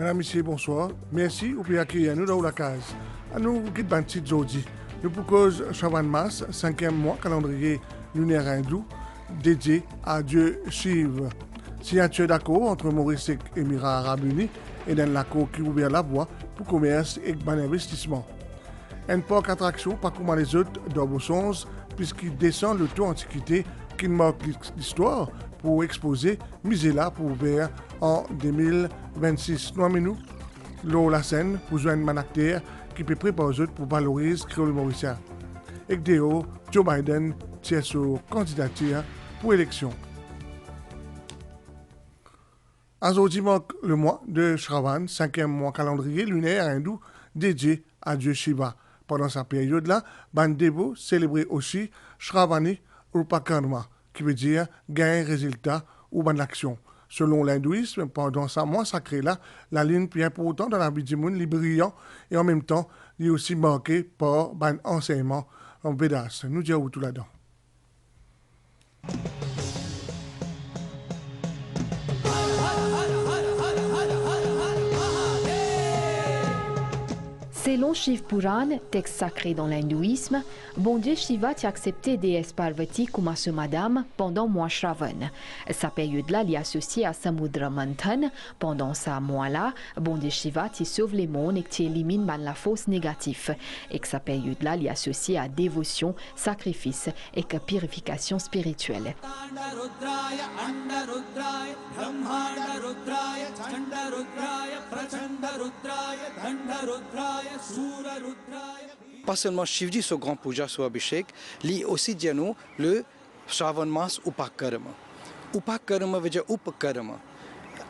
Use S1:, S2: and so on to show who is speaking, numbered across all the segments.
S1: Mesdames, Messieurs, bonsoir. Merci pour accueillir nous dans la case. À nous, quitte Bantit Jodi. Nous proposons Chavan Mas, 5e mois calendrier lunaire hindou, dédié à Dieu Shiv. Signature d'accord entre Maurice et Émirats Arabes Unis et dans l'accord qui ouvre la voie pour commerce et bon investissement. Un parc attraction, pas comme les autres d'Orbosons, puisqu'il descend le taux antiquité qui marque l'histoire pour exposer musée là pour ouvrir en 2026. Nous avons l'eau la scène pour joindre un acteur qui peut préparer aux autres pour valoriser le créole mauricien. Et Joe Biden tient sur candidature pour élection. Aujourd'hui manque le mois de Shravan, 5e mois calendrier lunaire hindou dédié à Dieu Shiva. Pendant sa période-là, Bandebo célébrait aussi Shravani Upakarma, qui veut dire gain, résultat ou bonne action. Selon l'hindouisme, pendant sa mois sacré-là, la ligne plus importante dans la vie du monde est brillant et en même temps, il est aussi marqué par un enseignement en Védas. Nous disons tout là-dedans.
S2: Selon Shiv Puran, texte sacré dans l'hindouisme, bon Dieu Shiva a accepté déesse Parvati comme sa madame pendant mois Shravan. Sa période-là est associée à Samudra Manthan. Pendant ce mois-là, bon Dieu Shiva sauve les mondes et élimine la force négative. Et que sa période-là est associée à dévotion, sacrifice et purification spirituelle.
S3: Pas seulement Shivji, ce grand puja, ce Abhishek, il aussi dit nous le Shravan Mas Upakarma. Upakarma veut dire Upakarma.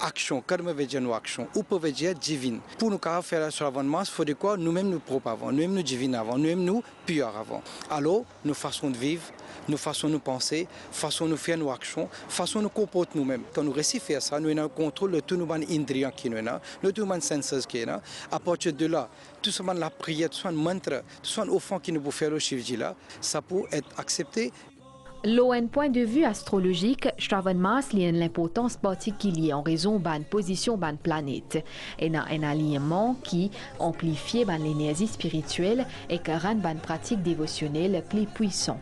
S3: Action, karma veut dire action, Upa veut dire divine. Pour nous faire le Shravan Mas, il faut de quoi nous-mêmes nous propres avant, nous-mêmes nous divines avant, nous-mêmes nous purs avant. Alors, nos façons de vivre, nos façons de penser, façon de faire nos actions, façon de nous comporter nous-mêmes. Quand nous réussissons à faire ça, nous avons un contrôle de tous nos indriens qui nous avons, de tous nos sens qui nous avons. À partir de là, tout ce la prière, tout ce mantra, tout ce offrande qui nous peut faire le Shivji là, ça peut être accepté.
S2: D'un point de vue astrologique, Shravan Mas a l'importance particulière en raison de la position de la planète. Il y a un alignement qui amplifie l'énergie spirituelle et qui rend la pratique dévotionnelle plus puissante.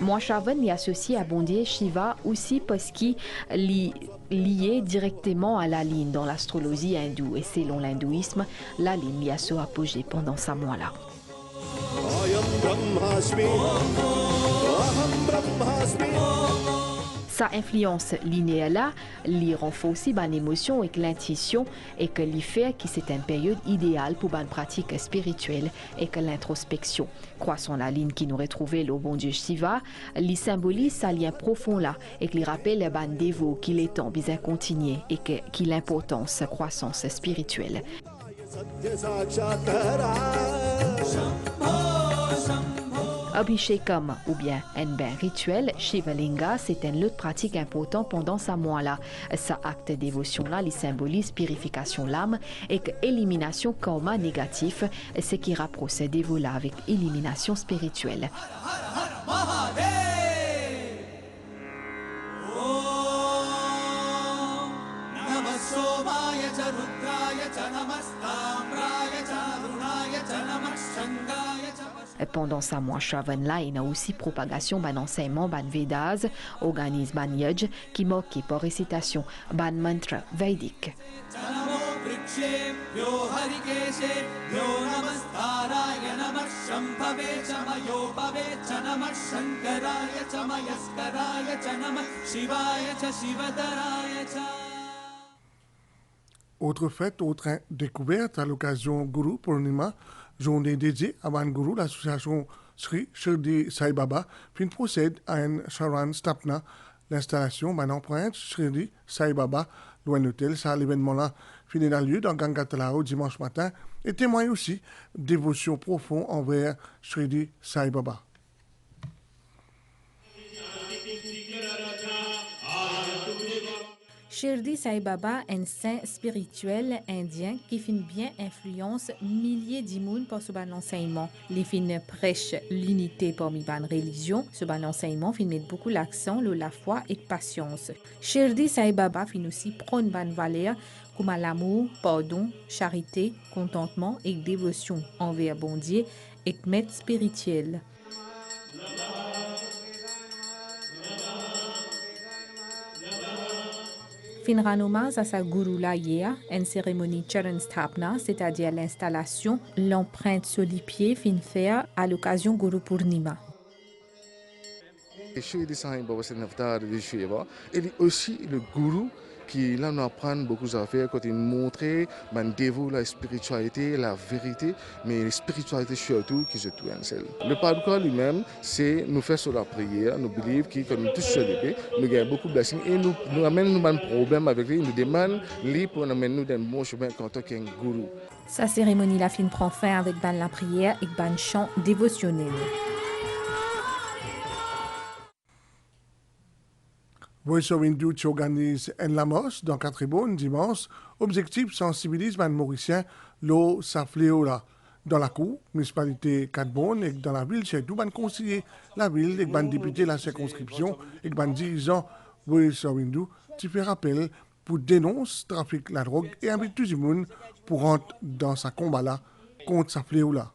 S2: Moi, Shravan est associé à bon Dieu Shiva aussi parce qu'il est lié directement à la ligne dans l'astrologie hindoue. Et selon l'hindouisme, la ligne a son apogée pendant ce mois-là. Sa influence linéaire-là, lui renforce aussi l'émotion et l'intuition et que lui fait que c'est une période idéale pour une pratique spirituelle et que l'introspection. Croissant la ligne qui nous retrouvait au bon Dieu Shiva, lui symbolise sa lien profond là et qui lui rappelle le ban dévot qu'il est temps bien continuer et qu'il l'importance de croissance spirituelle. Abhishekam ou bien un bain rituel, Shivalinga, c'est une lutte pratique importante pendant ce mois-là. Ce acte de dévotion-là, il symbolise purification l'âme et élimination karma négatif, ce qui rapproche ces dévots-là avec élimination spirituelle. Pendant ce mois Shravan-là, il y a aussi propagation d'un enseignement d'un Vedas, organisme d'un yaj qui marque par récitation d'un mantra védique.
S1: Autre fête, autre découverte à l'occasion Guru Purnima, journée dédiée à Van Guru, l'association Sri Shirdi Sai Baba, puis procède à un Sharan Stapna, l'installation d'un empreinte Shirdi Sai Baba, loin de l'hôtel. Ça, l'événement-là finit dans le lieu dans Gangatalao dimanche matin et témoigne aussi dévotion profonde envers Shirdi Sai Baba.
S4: Shirdi Sai Baba, un saint spirituel indien qui fin bien influence milliers d'imouns par ce ban enseignement. Les fin prêche l'unité parmi ban religion. Ce ban enseignement fin met beaucoup l'accent sur la foi et la patience. Shirdi Sai Baba fin aussi prône ban valeurs comme l'amour, pardon, charité, contentement et dévotion envers bon Dieu et maître spirituel. Fin hommage à sa Guru Laya, une cérémonie Charan Sthapna, c'est-à-dire l'installation, l'empreinte sur les pieds fin faire à l'occasion Guru Purnima.
S5: Shirdi Sai Baba c'est un avatar de Shiva. Il est aussi le gourou qui là nous apprend beaucoup d'affaires quand il montre dévoue la spiritualité, la vérité, mais la spiritualité surtout qui se trouve en celle. Le parcours lui-même, c'est nous faire sur la prière, nous believe que nous tous sur l'épée, nous gagnons beaucoup de blessings et nous amène nous un problème avec lui, nous demande lui pour nous amener nous dans le bon chemin quand on est un gourou.
S4: Sa cérémonie la fin prend fin avec ban la prière et ban chant dévotionnel.
S1: Voice of Hindu qui organise en Lamos dans Catribonne dimanche. Objectif sensibiliser les Mauriciens l'eau safléola. Dans la cour, municipalité Catribonne et dans la ville, chez tout ban conseiller la ville et ban député la circonscription et ban dirigeant Voice of Hindu qui fait rappel pour dénoncer le trafic de la drogue et invite tout le monde pour rentrer dans sa combat là contre safléola.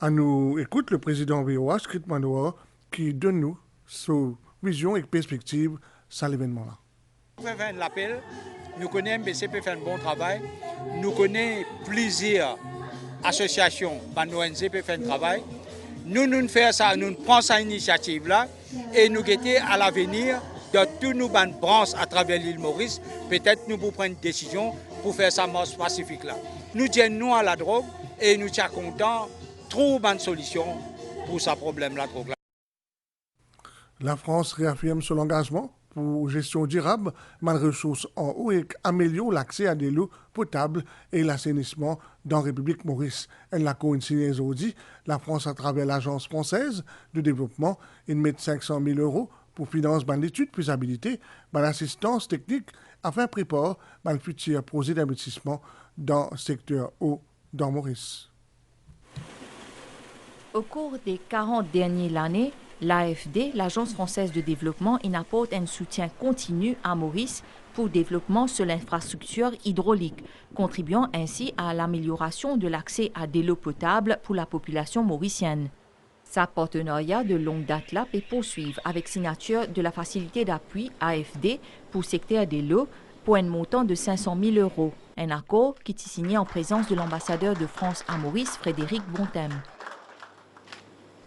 S1: À nous écoute le président VOA, Skrit Manoa, qui donne nous sa vision et perspective sur l'événement-là.
S6: Nous faisons l'appel, nous connaissons MBCP fait un bon travail, nous connaissons plusieurs associations, ONG peut faire un travail. Nous faisons ça, nous prenons cette initiative-là et nous guettons à l'avenir de tous nos branches à travers l'île Maurice. Peut-être nous pouvons prendre une décision pour faire ça marche pacifique là. Nous disons non à la drogue et nous sommes contents. Trouve une solution pour ce problème-là.
S1: La France réaffirme son engagement pour gestion durable, des ressources en eau et améliore l'accès à de l'eau potable et l'assainissement dans la République Maurice. Elle l'a coïncidé aujourd'hui. La France, à travers l'Agence française de développement, il met 500 000 € pour financer une étude de faisabilité, une assistance technique afin de préparer un futur projet d'investissement dans le secteur eau dans Maurice.
S7: Au cours des 40 dernières années, l'AFD, l'Agence française de développement, apporte un soutien continu à Maurice pour le développement sur l'infrastructure hydraulique, contribuant ainsi à l'amélioration de l'accès à de l'eau potable pour la population mauricienne. Sa partenariat de longue date là peut poursuivre avec signature de la facilité d'appui AFD pour le secteur de l'eau pour un montant de 500 000 €. Un accord qui est signé en présence de l'ambassadeur de France à Maurice, Frédéric Bonthème.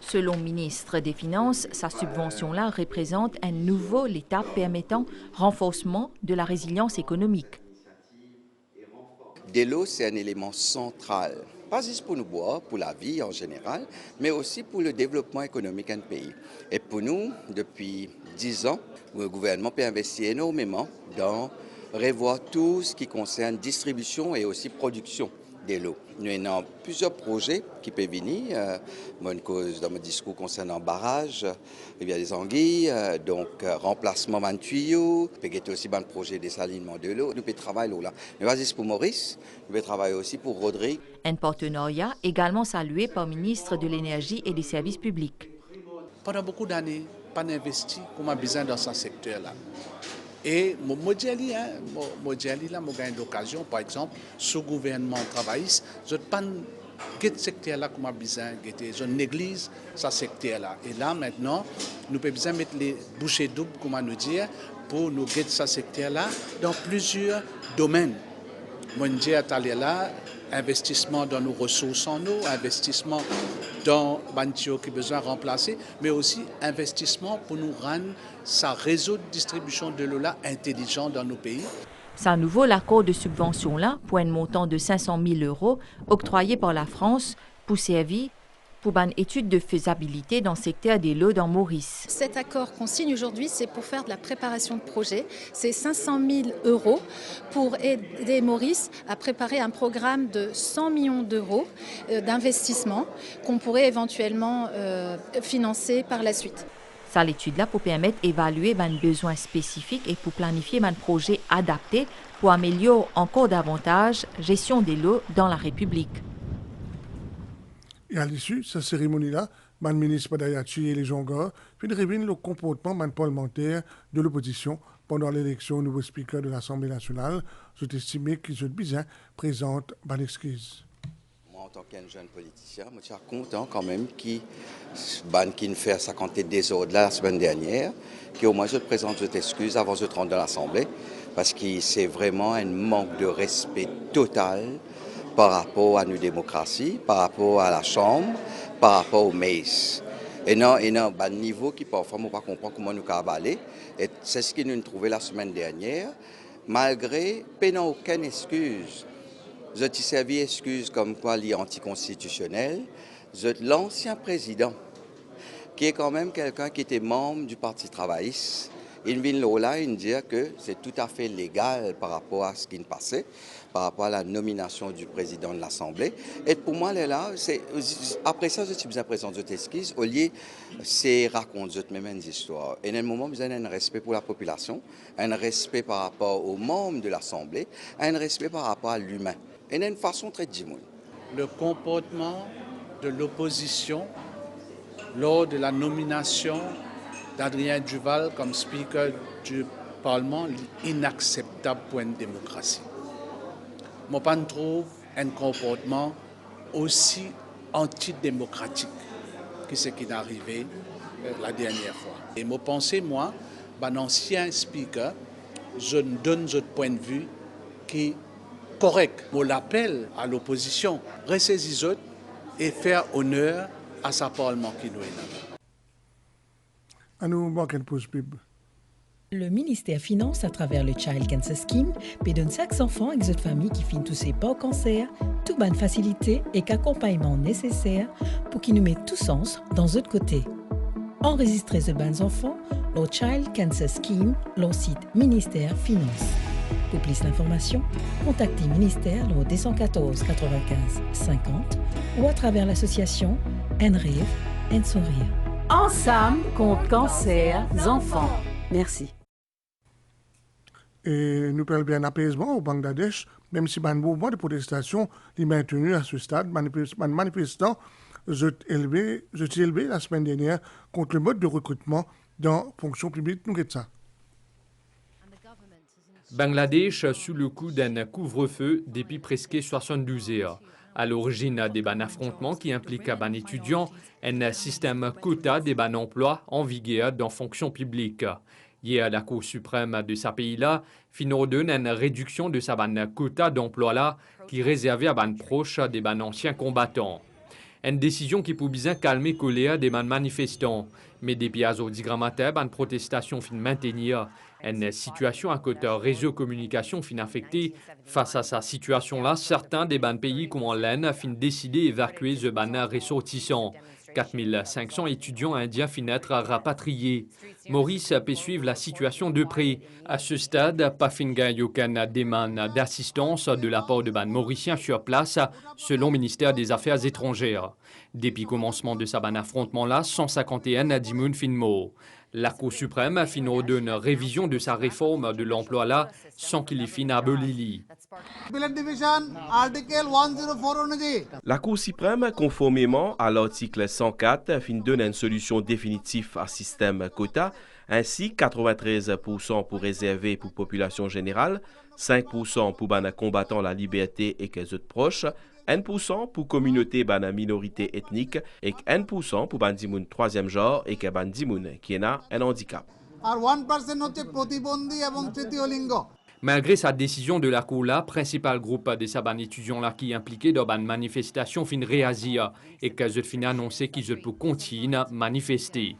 S7: Selon le ministre des Finances, sa subvention-là représente un nouveau étape permettant renforcement de la résilience économique.
S8: De l'eau, c'est un élément central, pas juste pour nous boire, pour la vie en général, mais aussi pour le développement économique d'un pays. Et pour nous, depuis 10 ans, le gouvernement peut investir énormément dans revoir tout ce qui concerne distribution et aussi production de l'eau. Nous avons plusieurs projets qui peuvent venir. Moi, cause dans mon discours concernant barrage, rivière des Anguilles, donc remplacement de tuyaux, peut être aussi un projet de dessalement de l'eau. Nous pouvons travailler là. Mais pas juste pour Maurice, nous pouvons travailler aussi pour Rodrigue.
S7: Un partenariat également salué par le ministre de l'Énergie et des Services publics.
S9: Pendant beaucoup d'années, pas investi comme un besoin dans ce secteur-là. Et moi, j'ai eu l'occasion, par exemple, sous gouvernement travailliste, je ne pas ce secteur-là comme un besoin, je néglige ce secteur-là. Et là, maintenant, nous pouvons besoin mettre les bouchées doubles, comment nous dire, pour nous guetter ce secteur-là dans plusieurs domaines. Moi, j'ai là, investissement dans nos ressources en eau, investissement dans Bantio qui a besoin de remplacer, mais aussi investissement pour nous rendre sa réseau de distribution de l'eau là intelligent dans nos pays.
S7: C'est à nouveau l'accord de subvention là pour un montant de 500 000 € octroyé par la France pour servir pour une étude de faisabilité dans le secteur des lots dans Maurice.
S10: Cet accord qu'on signe aujourd'hui, c'est pour faire de la préparation de projet. C'est 500 000 € pour aider Maurice à préparer un programme de 100 millions d'euros d'investissement qu'on pourrait éventuellement financer par la suite.
S7: Ça, l'étude-là pour permettre d'évaluer les besoins spécifiques et pour planifier un projet adapté pour améliorer encore davantage la gestion des lots dans la République.
S1: Et à l'issue de cette cérémonie-là, le ministre Padayachi et les Jongor puis révèlent le comportement des parlementaires de l'opposition pendant l'élection au nouveau speaker de l'Assemblée nationale. Je estimé qu'ils sont bien présente une excuse.
S8: Moi, en tant qu'un jeune politicien, je suis content quand même qui ne fait sa quantité de désordre la semaine dernière, qu'au moins je présente cette excuse avant de rentrer dans l'Assemblée, parce que c'est vraiment un manque de respect total par rapport à nos démocraties, par rapport à la Chambre, par rapport au MEIS. Et non, un niveau qui parfois ne comprend pas comment nous cabaler. Et c'est ce que nous avons trouvé la semaine dernière, malgré n'ayant aucune excuse. Je t'ai servi excuse comme quoi il est anticonstitutionnel. L'ancien président, qui est quand même quelqu'un qui était membre du Parti travailliste, il vient là et dire que c'est tout à fait légal par rapport à ce qui passait, par rapport à la nomination du président de l'Assemblée. Et pour moi, là, après ça, je suis bien présent de t'esquisse, au lieu c'est raconter de mêmes histoires. Et à un moment, vous avez un respect pour la population, un respect par rapport aux membres de l'Assemblée, un respect par rapport à l'humain. Et d'une façon très dimoune.
S9: Le comportement de l'opposition lors de la nomination d'Adrien Duval comme speaker du Parlement est inacceptable pour une démocratie. Je ne trouve un comportement aussi antidémocratique que ce qui est arrivé la dernière fois. Et je pense, moi, un ancien speaker, je donne ce point de vue qui est correct. Je l'appelle à l'opposition, ressaisir et faire honneur à sa Parlement qui nous est nommé.
S11: Le ministère finance à travers le Child Cancer Scheme peut donner chaque enfant avec cette famille qui finit tous ses pas au cancer, toute bonne facilité et qu'accompagnement nécessaire pour qu'ils nous mettent tous sens dans l'autre côté. Enregistrez ce bons enfants, le Child Cancer Scheme, le site Ministère Finance. Pour plus d'informations, contactez ministère au 214 95 50 ou à travers l'association Enrive et Sourire.
S12: Ensemble contre cancer enfants. Merci.
S1: Et nous parlons bien apaisement au Bangladesh, même si un mouvement de protestation est maintenu à ce stade. Les manifestants ont élevé la semaine dernière contre le mode de recrutement dans la fonction publique. Nous ça.
S13: Bangladesh sous le coup d'un couvre-feu depuis presque 72 heures. À l'origine des affrontements qui impliquent un étudiant, un système quota des emplois en vigueur dans la fonction publique. Hier, la Cour suprême de ce pays-là fin ordonne une réduction de sa quota d'emploi-là qui est réservée à proches des anciens combattants. Une décision qui peut bien calmer la colère des manifestants. Mais depuis aujourd'hui grammaire, une protestation fin maintenir. Une situation à côté réseau communication fin affectée. Face à sa situation-là, certains des pays comme l'Inde fin décidé d'évacuer ce ressortissant. 4500 étudiants indiens fin être rapatriés. Maurice peut suivre la situation de près. À ce stade, pas fin aucune demande d'assistance de la part de Mauriciens sur place, selon le ministère des Affaires étrangères. Depuis le commencement de ce affrontement-là, 151 dimoun fin mort. La Cour suprême fin ordonne révision de sa réforme de l'emploi-là sans qu'il ait fin aboli.
S14: La Cour suprême, conformément à l'article 104, fin donne une solution définitive à système quota, ainsi 93% pour réserver pour population générale, 5% pour les combattants la liberté et les autres proches, 1% pour communauté bana minorité ethnique et 1% pour bandimoun troisième genre et que bandimoun qui a un handicap.
S13: Malgré sa décision de la Cour, le principal groupe des saban étudiants là qui impliqués dans une manifestation fin réagir et qu'ils fin annoncé qu'ils peuvent continuer à manifester.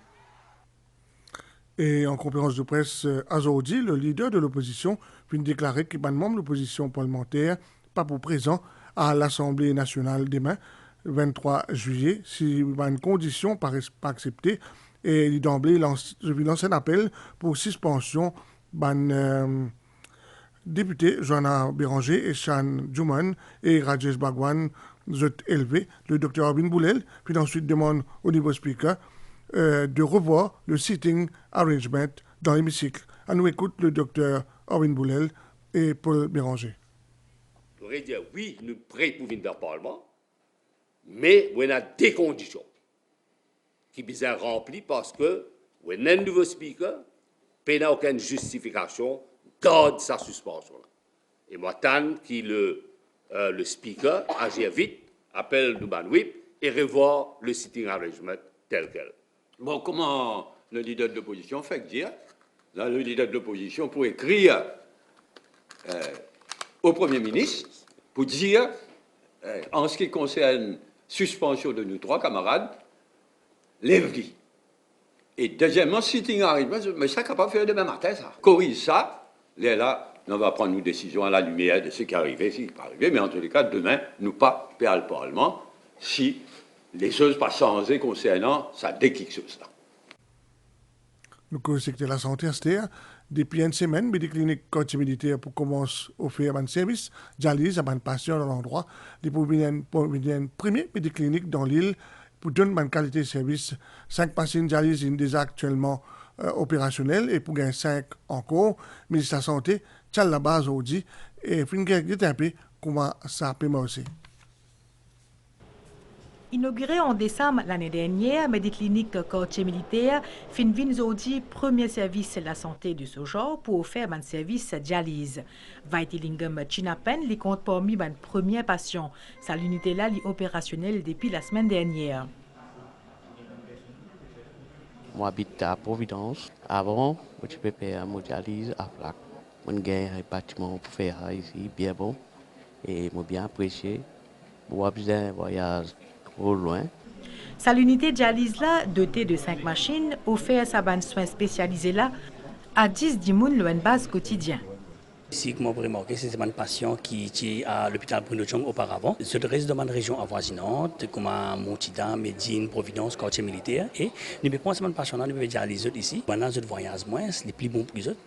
S1: Et en conférence de presse aujourd'hui, le leader de l'opposition vient déclarer qu'il y a un membre de l'opposition parlementaire pas pour présent à l'Assemblée nationale demain. 23 juillet, si une condition pas acceptée, et d'emblée lance un appel pour suspension député Joanna Béranger et Chan Juman et Rajesh Bhagwan élevé le docteur Orbin Boulel, puis ensuite demande au niveau speaker de revoir le sitting arrangement dans l'hémicycle. À nous écoute le docteur Orbin Boulel et Paul Béranger.
S15: Je voudrais dire oui, nous sommes prêts pour venir dans le Parlement, mais on a des conditions qui sont remplies parce que on a un nouveau speaker, il n'a aucune justification, garde sa suspension. Et moi, tant que le speaker agit vite, appelle le whip et revoit le sitting arrangement tel quel.
S16: Bon, comment le leader de l'opposition fait dire? Là, le leader de l'opposition pour écrire au Premier ministre pour dire, en ce qui concerne suspension de nos trois camarades, lève-lui. Et deuxièmement, sitting arrangement, mais ça capable de faire demain matin, ça. Corrige ça, là, on va prendre une décision à la lumière de ce qui est arrivé, ce qui n'est pas arrivé, mais en tous les cas, demain, nous pas perdre le Parlement si les choses pas changées concernant ça dès quelque chose là.
S1: Le secteur de la santé, depuis une semaine, les cliniques côté militaire pour commencer à offrir un service dialyse à un patient dans l'endroit. Les premier clinique dans l'île pour donner une qualité de service. 5 patients dialyse sont déjà actuellement opérationnels et pour gagner 5 encore. Le ministre de la Santé tient la base aujourd'hui et finit un peu comment ça peut marcher.
S17: Inauguré en décembre l'année dernière, Médiclinique Quartier Militaire fin aujourd'hui premier service de la santé de ce genre pour faire un service dialyse. Vaitilingam Chinapen les compte parmi les premiers patients. Sa l'unité là est opérationnelle depuis la semaine dernière.
S18: Moi j'habite à Providence. Avant, je peux faire mon dialyse à Flac. Mon gain un bâtiment pour faire ici bien bon et moi bien apprécié. Moi besoin voyage au loin.
S17: Sa l'unité dialyse là, dotée de 5 machines, offert sa bande soins spécialisés là à 10 dimoun le base quotidien.
S19: Ici, comme vous remarquez, c'est un patient qui était à l'hôpital Bruno Djong auparavant. Je reste dans une région avoisinante, comme à Montida, Médine, Providence, quartier militaire. Et nous ne pouvons pas patient nous pouvons dialyser ici. Maintenant, je voyage moins, c'est plus bon pour les autres.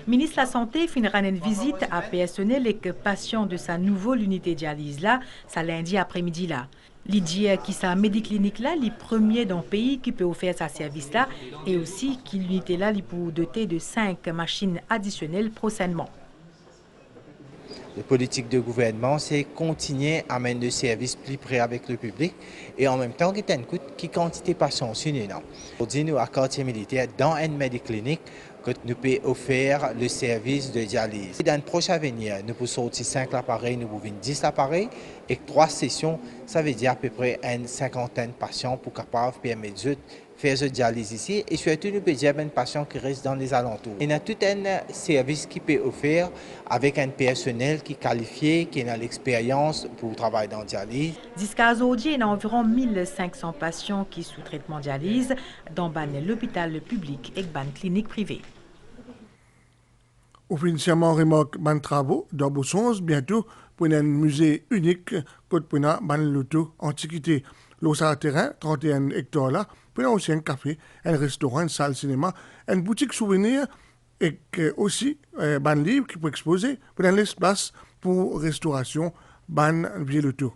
S17: Ministre de la Santé finira une visite à personnel et que patient de sa nouvelle unité dialyse là, ça lundi après-midi là. L'idée qui sa Médiclinique là, les premiers dans le pays qui peut offrir ce service là, et aussi qui l'unité là, les pour doter de 5 machines additionnelles prochainement.
S20: La politique de gouvernement, c'est continuer à mener le service plus près avec le public et en même temps, qui quantité de patients sur nous. Aujourd'hui, nous, à quartier militaire, dans une Médiclinique, que nous pouvons offrir le service de dialyse. Dans le prochain avenir, nous pouvons sortir 5 appareils, nous pouvons 10 appareils et 3 sessions, ça veut dire à peu près une cinquantaine de patients pour capables permettre de faire ce dialyse ici et surtout nous pouvons dire à un patient qui reste dans les alentours. Il y a tout un service qui peut offrir avec un personnel qui est qualifié, qui a l'expérience pour travailler dans la dialyse.
S17: Jusqu'à aujourd'hui, il y a environ 1500 patients qui sont sous traitement dialyse dans l'hôpital public et la clinique privée.
S1: Officiellement remarque ban travaux dans Bossons bientôt pour un musée unique côte pour ban l'auto antiquité. L'eau terrain 31 hectares là pour aussi un café, un restaurant, une salle cinéma, une boutique souvenir et aussi ban livre qui peut exposer pour un espace pour restauration ban vieux l'auto.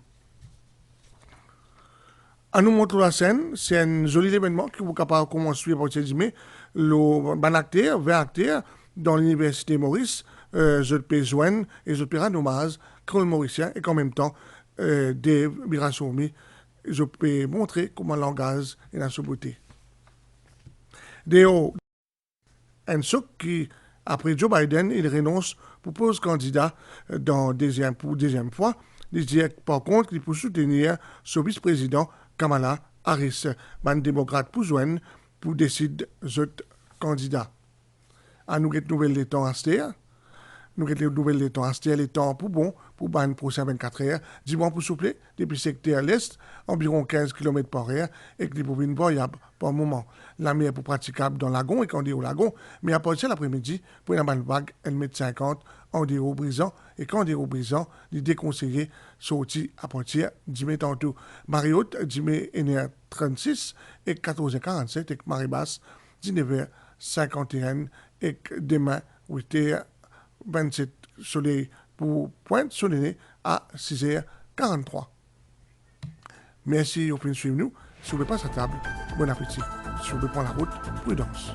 S1: À nous montrer la scène, c'est un joli événement qui vous capable commencer à partir de mai. Le ban acteur, 20 acteurs dans l'université Maurice, je peux joindre et je peux rendre hommage Crole Mauricien et qu'en même temps, des Birasoumi, je peux montrer comment le langage est dans sa beauté. Déo, un souk qui, après Joe Biden, il renonce pour poser candidat pour deuxième fois. Il dit par contre qu'il peut soutenir son vice-président Kamala Harris, un démocrate pour joindre pour décider de candidat. À nous, cette nouvelle des temps à Stéa. nous avons les nouvelles les temps. C'était les temps pour bon, pour ban prochain 24 heures. Dimanche pour souffler, depuis secteur l'est, environ 15 km par heure, et que les bobines variables par moment. La mer pour praticable dans le lagon et quand on dit au lagon, mais à partir de l'après-midi, pour une bonne vague, 1,50 m en déro brisant, et quand déro brisant, il déconseillé sortir à partir du mai tantôt. Marée haute, du mai 1h36 et 14h47, et marée basse, 19h51, et demain, 8h27, soleil pour pointe soleil à 6h43. Merci au fin suivre nous. Si vous ne pas sa table, bon appétit. Si vous voulez prendre la route, prudence.